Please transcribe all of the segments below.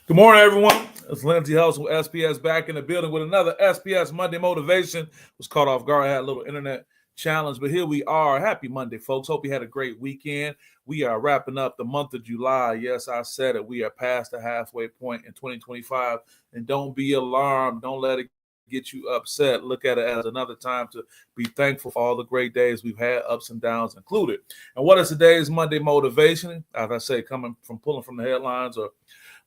Good morning, everyone. It's Lindsay Helson with SPS back in the building with another SPS Monday Motivation. Was caught off guard. I had a little internet challenge, but here we are. Happy Monday, folks. Hope you had a great weekend. We are wrapping up the month of July. Yes, I said it. We are past the halfway point in 2025. And don't be alarmed. Don't let it get you upset. Look at it as another time to be thankful for all the great days we've had, ups and downs included. And what is today's Monday Motivation? As I say, pulling from the headlines or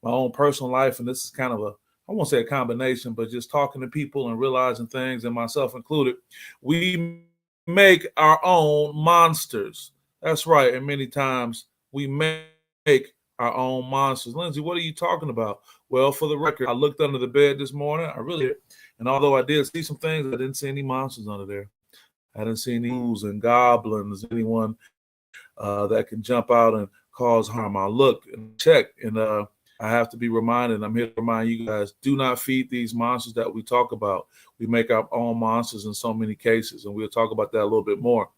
my own personal life, and this is kind of I won't say a combination, but just talking to people and realizing things, and myself included. We make our own monsters. That's right, and many times we make our own monsters. Lindsay, what are you talking about? Well, for the record, I looked under the bed this morning. I really did. And although I did see some things, I didn't see any monsters under there. I didn't see any ghouls and goblins, anyone that can jump out and cause harm. I looked and checked, and I have to be reminded, I'm here to remind you guys, do not feed these monsters that we talk about. We make our own monsters in so many cases, and we'll talk about that a little bit more.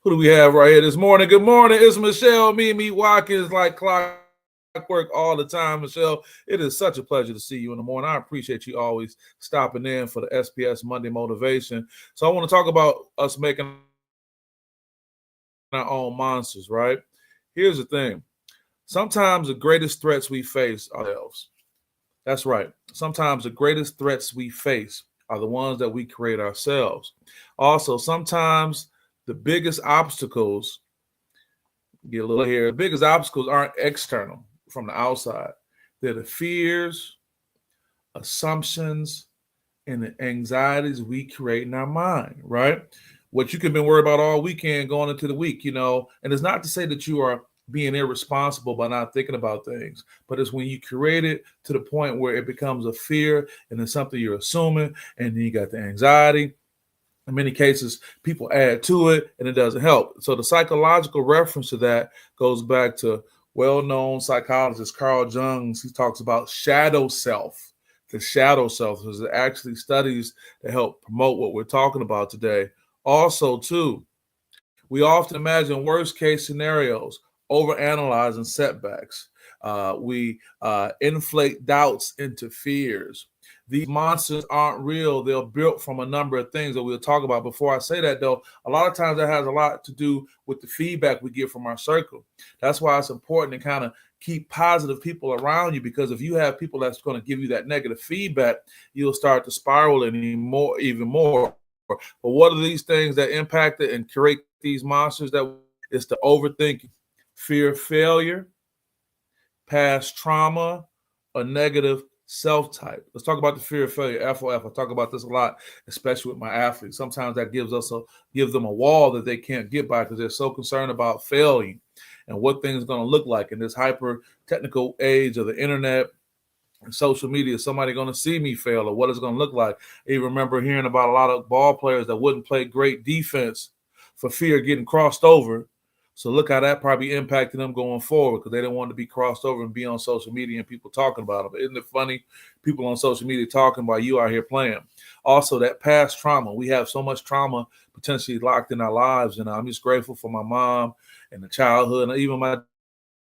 Who do we have right here this morning? Good morning. It's Michelle, Mimi Watkins, like clockwork all the time. Michelle, it is such a pleasure to see you in the morning. I appreciate you always stopping in for the SPS Monday Motivation. So I want to talk about us making our own monsters, right? Here's the thing. Sometimes the greatest threats we face are ourselves. That's right. Sometimes the greatest threats we face are the ones that we create ourselves. Also, sometimes the biggest obstacles, get a little here, the biggest obstacles aren't external from the outside. They're the fears, assumptions, and the anxieties we create in our mind, right? What you could have been worried about all weekend going into the week, and it's not to say that you are being irresponsible by not thinking about things, but it's when you create it to the point where it becomes a fear and it's something you're assuming, and then you got the anxiety. In many cases, people add to it and it doesn't help. So the psychological reference to that goes back to well-known psychologist Carl Jung. He talks about shadow self. The shadow self is actually studies that help promote what we're talking about today. Also, too, we often imagine worst case scenarios, overanalyzing setbacks. We inflate doubts into fears. These monsters aren't real. They're built from a number of things that we'll talk about. Before I say that, though, a lot of times that has a lot to do with the feedback we get from our circle. That's why it's important to kind of keep positive people around you, because if you have people that's going to give you that negative feedback, you'll start to spiral even more. But what are these things that impact it and create these monsters? That it's the overthinking, fear of failure, past trauma, or negative self-type. Let's talk about the fear of failure, FOF. I talk about this a lot, especially with my athletes. Sometimes that gives them a wall that they can't get by because they're so concerned about failing and what things are going to look like in this hyper technical age of the internet and social media. Somebody going to see me fail, or what it's going to look like. I even remember hearing about a lot of ball players that wouldn't play great defense for fear of getting crossed over. So look how that probably impacted them going forward, because they didn't want to be crossed over and be on social media and people talking about them. But isn't it funny? People on social media talking while you out here playing. Also, that past trauma. We have so much trauma potentially locked in our lives. And I'm just grateful for my mom and the childhood, and even my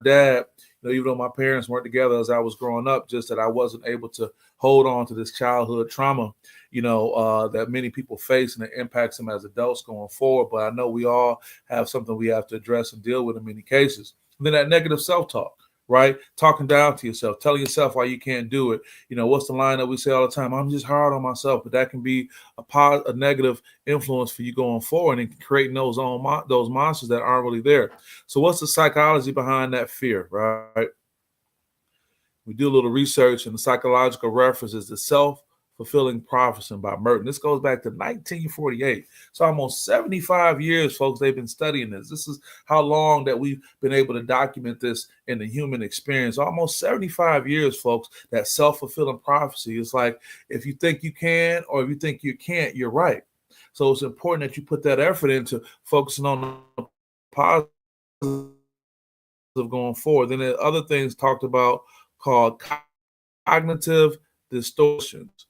dad. Even though my parents weren't together as I was growing up, just that I wasn't able to hold on to this childhood trauma, that many people face, and it impacts them as adults going forward. But I know we all have something we have to address and deal with in many cases. And then that negative self-talk, right? Talking down to yourself, telling yourself why you can't do it. What's the line that we say all the time? I'm just hard on myself. But that can be a negative influence for you going forward and creating those monsters that aren't really there. So what's the psychology behind that fear, right? We do a little research, and the psychological reference is the self-fulfilling prophecy by Merton. This goes back to 1948. So almost 75 years, folks, they've been studying this. This is how long that we've been able to document this in the human experience. Almost 75 years, folks, that self-fulfilling prophecy is like, if you think you can or if you think you can't, you're right. So it's important that you put that effort into focusing on the positive going forward. Then there are other things talked about called cognitive distortions.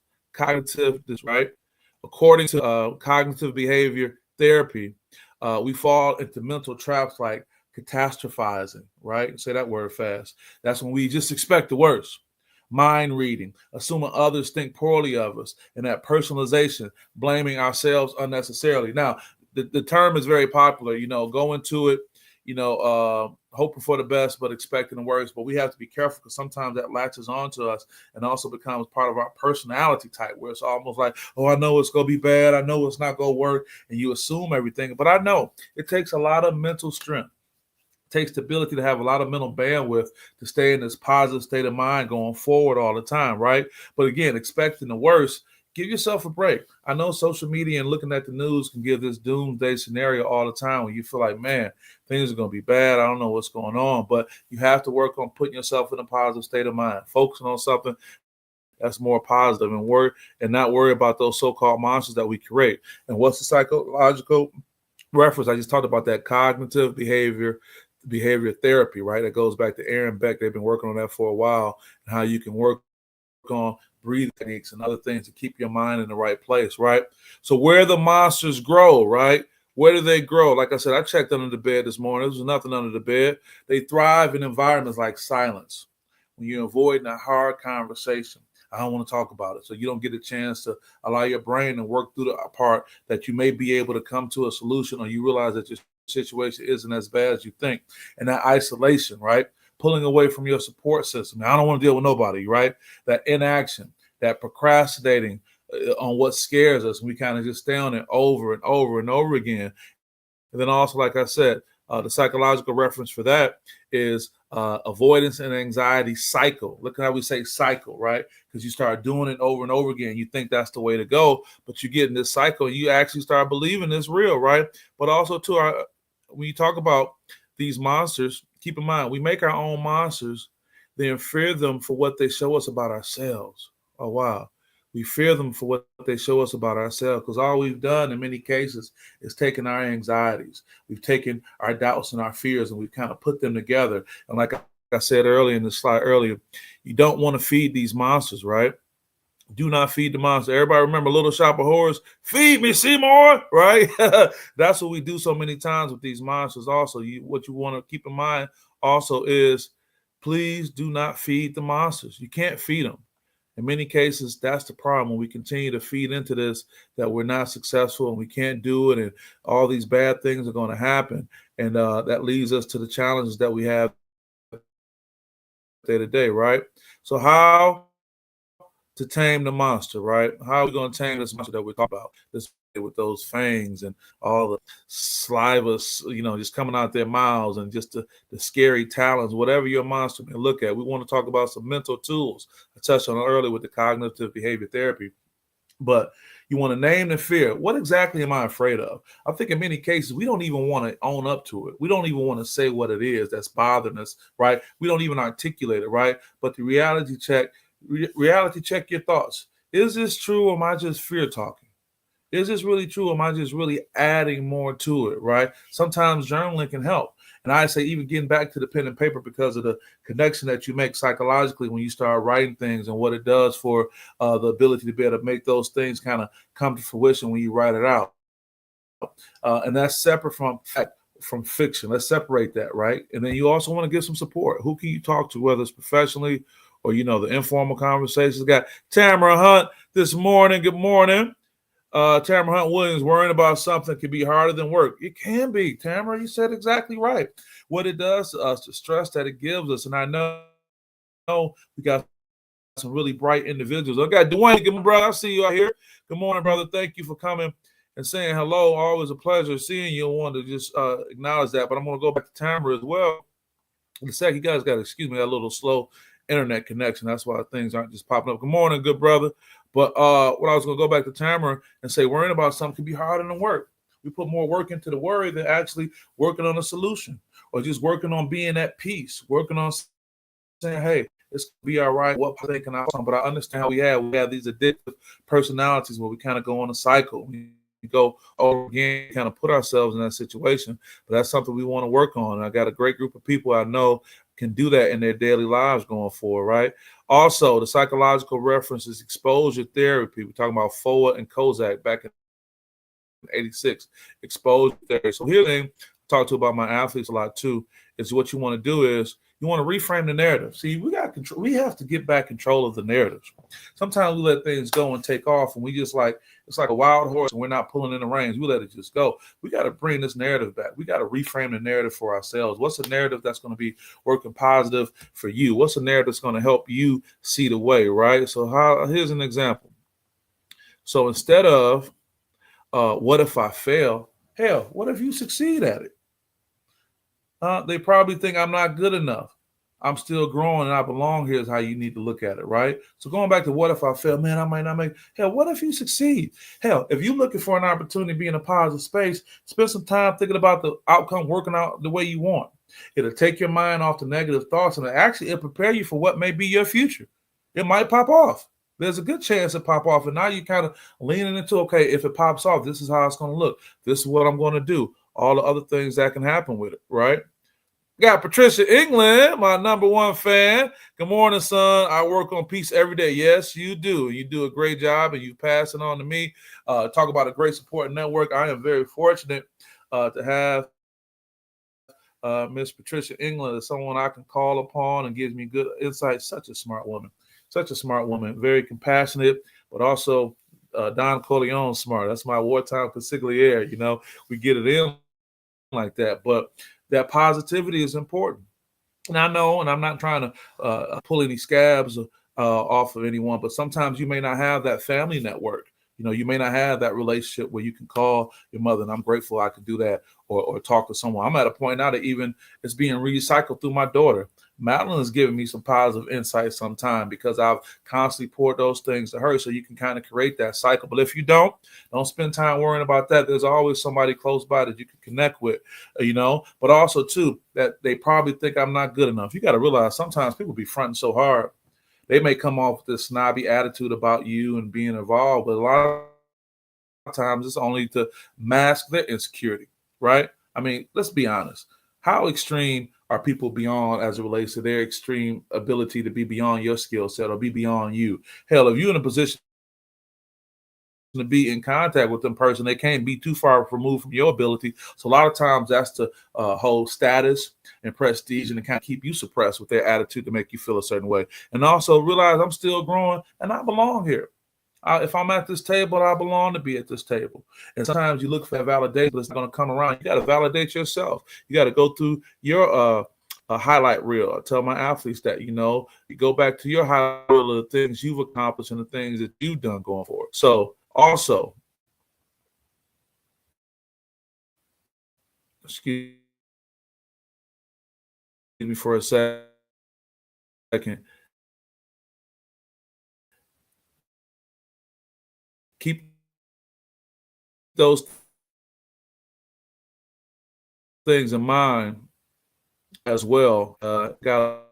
Right? According to cognitive behavior therapy, we fall into mental traps like catastrophizing, right? Say that word fast. That's when we just expect the worst. Mind reading, assuming others think poorly of us, and that personalization, blaming ourselves unnecessarily. Now, the term is very popular, go into it, hoping for the best, but expecting the worst. But we have to be careful because sometimes that latches onto us and also becomes part of our personality type, where it's almost like, oh, I know it's going to be bad. I know it's not going to work. And you assume everything. But I know it takes a lot of mental strength. It takes the ability to have a lot of mental bandwidth to stay in this positive state of mind going forward all the time, right? But again, expecting the worst, give yourself a break. I know social media and looking at the news can give this doomsday scenario all the time when you feel like, man, things are going to be bad. I don't know what's going on. But you have to work on putting yourself in a positive state of mind, focusing on something that's more positive and not worry about those so-called monsters that we create. And what's the psychological reference? I just talked about that cognitive behavior therapy, right? That goes back to Aaron Beck. They've been working on that for a while, and how you can work on breathing techniques and other things to keep your mind in the right place, right? So where the monsters grow, right? Where do they grow? Like I said, I checked under the bed this morning. There was nothing under the bed. They thrive in environments like silence. When you're avoiding a hard conversation, I don't want to talk about it. So you don't get a chance to allow your brain to work through the part that you may be able to come to a solution, or you realize that your situation isn't as bad as you think. And that isolation, right? Pulling away from your support system. I don't want to deal with nobody, right? That inaction, that procrastinating on what scares us. We kind of just stay on it over and over and over again. And then also, like I said, the psychological reference for that is avoidance and anxiety cycle. Look at how we say cycle, right? Because you start doing it over and over again. You think that's the way to go, but you get in this cycle. You actually start believing it's real, right? But also, too, when you talk about these monsters, keep in mind, we make our own monsters, then fear them for what they show us about ourselves. Oh, wow. We fear them for what they show us about ourselves, because all we've done in many cases is taken our anxieties. We've taken our doubts and our fears, and we've kind of put them together. And like I said earlier in the slide earlier, you don't want to feed these monsters, right? Do not feed the monster. Everybody remember Little Shop of Horrors? Feed me, Seymour, right? That's what we do so many times with these monsters. Also, what you want to keep in mind also is, please do not feed the monsters. You can't feed them. In many cases, that's the problem. When we continue to feed into this, that we're not successful and we can't do it, and all these bad things are going to happen. And that leads us to the challenges that we have day to day, right? So how to tame the monster, right? How are we going to tame this monster that we're talking about? This with those fangs and all the saliva, just coming out their mouths, and just the scary talons, whatever your monster may look at. We want to talk about some mental tools. I touched on it earlier with the cognitive behavior therapy. But you want to name the fear. What exactly am I afraid of? I think in many cases, we don't even want to own up to it. We don't even want to say what it is that's bothering us, right? We don't even articulate it, right? But the reality check your thoughts. Is this true, or am I just fear talking? Is this really true, or am I just really adding more to it, right? Sometimes journaling can help. And I say even getting back to the pen and paper, because of the connection that you make psychologically when you start writing things, and what it does for the ability to be able to make those things kind of come to fruition when you write it out. And that's separate from fiction. Let's separate that, right? And then you also want to get some support. Who can you talk to, whether it's professionally or, the informal conversations? Got Tamara Hunt this morning. Good morning. Tamara Hunt Williams, worrying about something can be harder than work. It can be, Tamara. You said exactly right. What it does to us, the stress that it gives us. And I know we got some really bright individuals. I got Dwayne. Good morning, brother. I see you out here. Good morning, brother. Thank you for coming and saying hello. Always a pleasure seeing you. I wanted to just acknowledge that. But I'm going to go back to Tamara as well. In a sec, you guys got to excuse me, a little slow internet connection. That's why things aren't just popping up. Good morning, good brother. But what I was going to go back to Tamara and say, worrying about something can be harder than work. We put more work into the worry than actually working on a solution, or just working on being at peace, working on saying, hey, it's going to be all right. What they can outcome? But I understand how we have these addictive personalities where we kind of go on a cycle. We go over again, kind of put ourselves in that situation. But that's something we want to work on. And I got a great group of people I know can do that in their daily lives going forward, right? Also, the psychological reference is exposure therapy. We're talking about FOA and Kozak back in 86, exposure therapy. So here's the thing, talk to about my athletes a lot too, is what you want to do is you want to reframe the narrative. See, we got control. We have to get back control of the narratives. Sometimes we let things go and take off, and we just like it's like a wild horse, and we're not pulling in the reins. We let it just go. We got to bring this narrative back. We got to reframe the narrative for ourselves. What's a narrative that's going to be working positive for you? What's a narrative that's going to help you see the way, right? So here's an example. So instead of what if I fail? Hell, what if you succeed at it? They probably think I'm not good enough. I'm still growing and I belong here is how you need to look at it, right? So going back to what if I fail, man, I might not make. Hell, what if you succeed? Hell, if you're looking for an opportunity to be in a positive space, spend some time thinking about the outcome working out the way you want. It'll take your mind off the negative thoughts and it'll prepare you for what may be your future. It might pop off. There's a good chance it pop off. And now you kind of leaning into, okay, if it pops off, this is how it's going to look. This is what I'm going to do. All the other things that can happen with it, right? Got Patricia England, my number one fan. Good morning, son. I work on peace every day. Yes, you do. You do a great job, and you pass it on to me. Talk about a great support network. I am very fortunate to have Miss Patricia England as someone I can call upon and gives me good insight. Such a smart woman. Very compassionate, but also Don Corleone smart. That's my wartime consigliere. You know, we get it in like that, but that positivity is important. And I know, and I'm not trying to pull any scabs off of anyone, but sometimes you may not have that family network. You know, you may not have that relationship where you can call your mother, and I'm grateful I could do that, or talk to someone. I'm at a point now that even it's being recycled through my daughter. Madeline is giving me some positive insight sometime because I've constantly poured those things to her so you can kind of create that cycle. But if you don't spend time worrying about that. There's always somebody close by that you can connect with, you know, but also too, that they probably think I'm not good enough. You got to realize sometimes people be fronting so hard. They may come off with this snobby attitude about you and being involved, but a lot of times it's only to mask their insecurity, right? I mean, let's be honest. How extreme are people beyond as it relates to their extreme ability to be beyond your skill set or be beyond you? Hell, if you're in a position to be in contact with them person, they can't be too far removed from your ability. So a lot of times that's to hold status and prestige and to kind of keep you suppressed with their attitude to make you feel a certain way. And also realize I'm still growing and I belong here. If I'm at this table, I belong to be at this table. And sometimes you look for that validation, but it's not going to come around. You got to validate yourself. You got to go through your highlight reel. I tell my athletes that, you know, you go back to your highlight reel of the things you've accomplished and the things that you've done going forward. So also, excuse me for a second. Keep those things in mind as well. Got